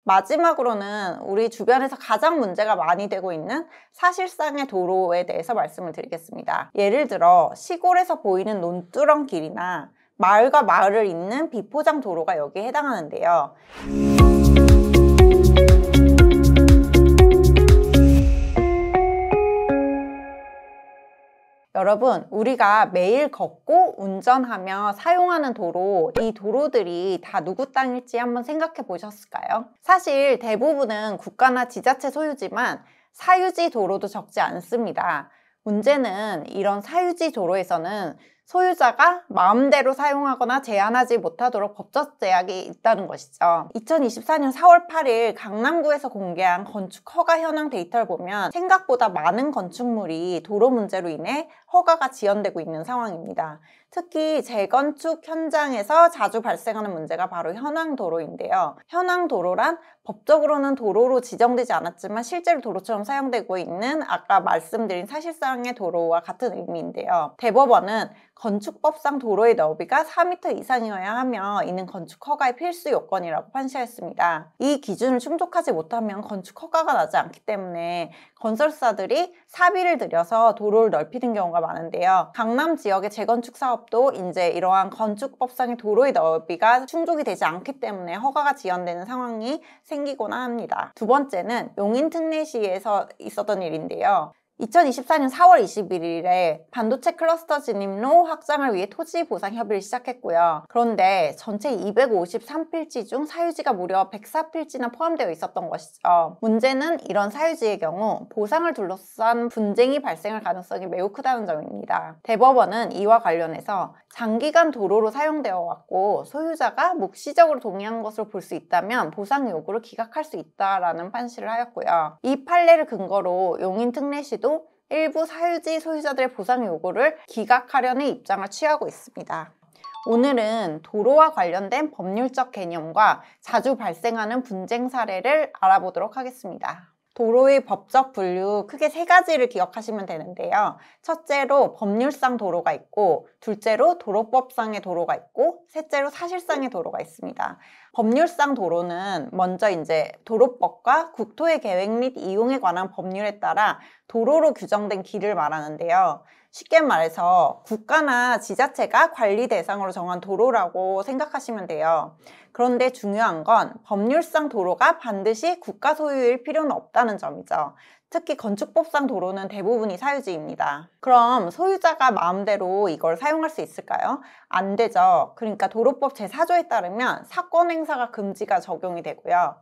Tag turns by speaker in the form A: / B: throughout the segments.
A: 마지막으로는 우리 주변에서 가장 문제가 많이 되고 있는 사실상의 도로에 대해서 말씀을 드리겠습니다. 예를 들어 시골에서 보이는 논두렁 길이나 마을과 마을을 잇는 비포장 도로가 여기에 해당하는데요. 여러분, 우리가 매일 걷고 운전하며 사용하는 도로, 이 도로들이 다 누구 땅일지 한번 생각해 보셨을까요? 사실 대부분은 국가나 지자체 소유지만 사유지 도로도 적지 않습니다. 문제는 이런 사유지 도로에서는 소유자가 마음대로 사용하거나 제한하지 못하도록 법적 제약이 있다는 것이죠. 2024년 4월 8일 강남구에서 공개한 건축 허가 현황 데이터를 보면 생각보다 많은 건축물이 도로 문제로 인해 허가가 지연되고 있는 상황입니다. 특히 재건축 현장에서 자주 발생하는 문제가 바로 현황도로인데요. 현황도로란 법적으로는 도로로 지정되지 않았지만 실제로 도로처럼 사용되고 있는 아까 말씀드린 사실상의 도로와 같은 의미인데요. 대법원은 건축법상 도로의 너비가 4m 이상이어야 하며 이는 건축 허가의 필수 요건이라고 판시했습니다. 이 기준을 충족하지 못하면 건축 허가가 나지 않기 때문에 건설사들이 사비를 들여서 도로를 넓히는 경우가 많은데요. 강남 지역의 재건축 사업도 이제 이러한 건축법상의 도로의 너비가 충족이 되지 않기 때문에 허가가 지연되는 상황이 생기곤 합니다. 두 번째는 용인특례시에서 있었던 일인데요. 2024년 4월 21일에 반도체 클러스터 진입로 확장을 위해 토지 보상 협의를 시작했고요. 그런데 전체 253필지 중 사유지가 무려 104필지나 포함되어 있었던 것이죠. 문제는 이런 사유지의 경우 보상을 둘러싼 분쟁이 발생할 가능성이 매우 크다는 점입니다. 대법원은 이와 관련해서 장기간 도로로 사용되어 왔고 소유자가 묵시적으로 동의한 것으로 볼 수 있다면 보상 요구를 기각할 수 있다라는 판시를 하였고요. 이 판례를 근거로 용인특례시도 일부 사유지 소유자들의 보상 요구를 기각하려는 입장을 취하고 있습니다. 오늘은 도로와 관련된 법률적 개념과 자주 발생하는 분쟁 사례를 알아보도록 하겠습니다. 도로의 법적 분류 크게 세 가지를 기억하시면 되는데요. 첫째로 법률상 도로가 있고, 둘째로 도로법상의 도로가 있고, 셋째로 사실상의 도로가 있습니다. 법률상 도로는 먼저 이제 도로법과 국토의 계획 및 이용에 관한 법률에 따라 도로로 규정된 길을 말하는데요. 쉽게 말해서 국가나 지자체가 관리 대상으로 정한 도로라고 생각하시면 돼요. 그런데 중요한 건 법률상 도로가 반드시 국가 소유일 필요는 없다는 점이죠. 특히 건축법상 도로는 대부분이 사유지입니다. 그럼 소유자가 마음대로 이걸 사용할 수 있을까요? 안 되죠. 그러니까 도로법 제4조에 따르면 사권 행사가 금지가 적용이 되고요.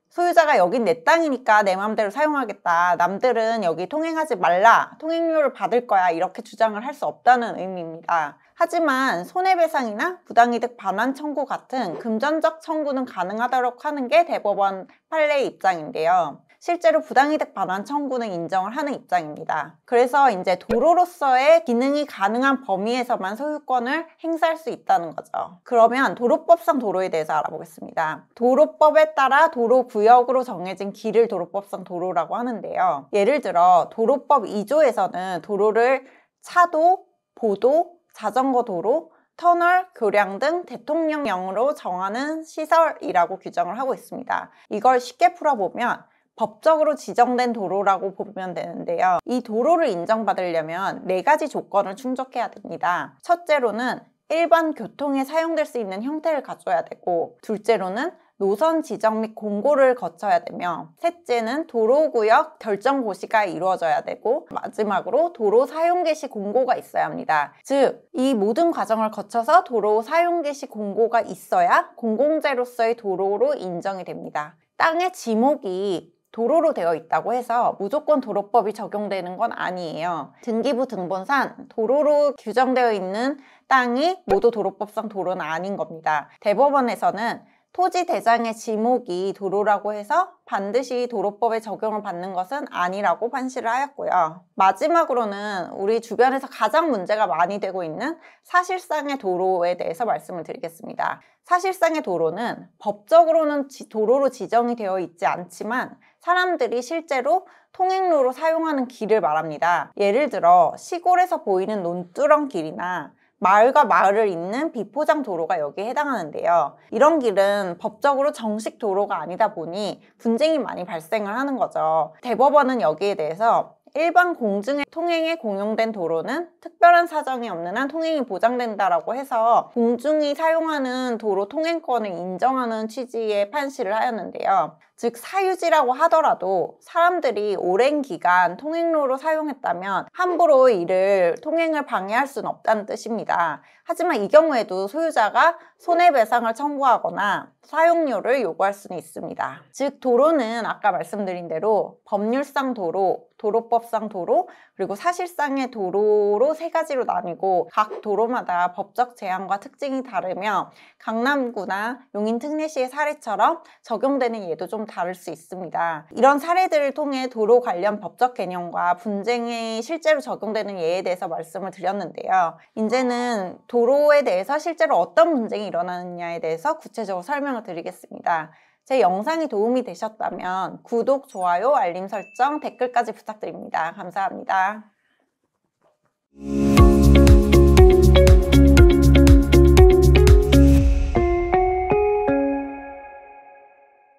A: 소유자가 여긴 내 땅이니까 내 마음대로 사용하겠다. 남들은 여기 통행하지 말라. 통행료를 받을 거야. 이렇게 주장을 할 수 없다는 의미입니다. 하지만 손해배상이나 부당이득 반환 청구 같은 금전적 청구는 가능하도록 하는 게 대법원 판례의 입장인데요. 실제로 부당이득 반환 청구는 인정을 하는 입장입니다. 그래서 이제 도로로서의 기능이 가능한 범위에서만 소유권을 행사할 수 있다는 거죠. 그러면 도로법상 도로에 대해서 알아보겠습니다. 도로법에 따라 도로구역으로 정해진 길을 도로법상 도로라고 하는데요. 예를 들어 도로법 2조에서는 도로를 차도, 보도, 자전거 도로, 터널, 교량 등 대통령령으로 정하는 시설이라고 규정을 하고 있습니다. 이걸 쉽게 풀어보면 법적으로 지정된 도로라고 보면 되는데요. 이 도로를 인정받으려면 4가지 조건을 충족해야 됩니다. 첫째로는 일반 교통에 사용될 수 있는 형태를 가져야 되고, 둘째로는 노선 지정 및 공고를 거쳐야 되며, 셋째는 도로구역 결정 고시가 이루어져야 되고, 마지막으로 도로 사용 개시 공고가 있어야 합니다. 즉, 이 모든 과정을 거쳐서 도로 사용 개시 공고가 있어야 공공재로서의 도로로 인정이 됩니다. 땅의 지목이 도로로 되어 있다고 해서 무조건 도로법이 적용되는 건 아니에요. 등기부 등본상 도로로 규정되어 있는 땅이 모두 도로법상 도로는 아닌 겁니다. 대법원에서는 토지 대장의 지목이 도로라고 해서 반드시 도로법에 적용을 받는 것은 아니라고 판시를 하였고요. 마지막으로는 우리 주변에서 가장 문제가 많이 되고 있는 사실상의 도로에 대해서 말씀을 드리겠습니다. 사실상의 도로는 법적으로는 도로로 지정이 되어 있지 않지만 사람들이 실제로 통행로로 사용하는 길을 말합니다. 예를 들어 시골에서 보이는 논두렁 길이나 마을과 마을을 잇는 비포장 도로가 여기에 해당하는데요. 이런 길은 법적으로 정식 도로가 아니다 보니 분쟁이 많이 발생을 하는 거죠. 대법원은 여기에 대해서 일반 공중의 통행에 공용된 도로는 특별한 사정이 없는 한 통행이 보장된다라고 해서 공중이 사용하는 도로 통행권을 인정하는 취지의 판시를 하였는데요. 즉 사유지라고 하더라도 사람들이 오랜 기간 통행로로 사용했다면 함부로 이를 통행을 방해할 수는 없다는 뜻입니다. 하지만 이 경우에도 소유자가 손해배상을 청구하거나 사용료를 요구할 수는 있습니다. 즉 도로는 아까 말씀드린 대로 법률상 도로, 도로법상 도로, 그리고 사실상의 도로로 세 가지로 나뉘고 각 도로마다 법적 제한과 특징이 다르며 강남구나 용인 특례시의 사례처럼 적용되는 예도 좀 다를 수 있습니다. 이런 사례들을 통해 도로 관련 법적 개념과 분쟁이 실제로 적용되는 예에 대해서 말씀을 드렸는데요. 이제는 도로에 대해서 실제로 어떤 분쟁이 일어나느냐에 대해서 구체적으로 설명을 드리겠습니다. 제 영상이 도움이 되셨다면 구독, 좋아요, 알림 설정, 댓글까지 부탁드립니다. 감사합니다.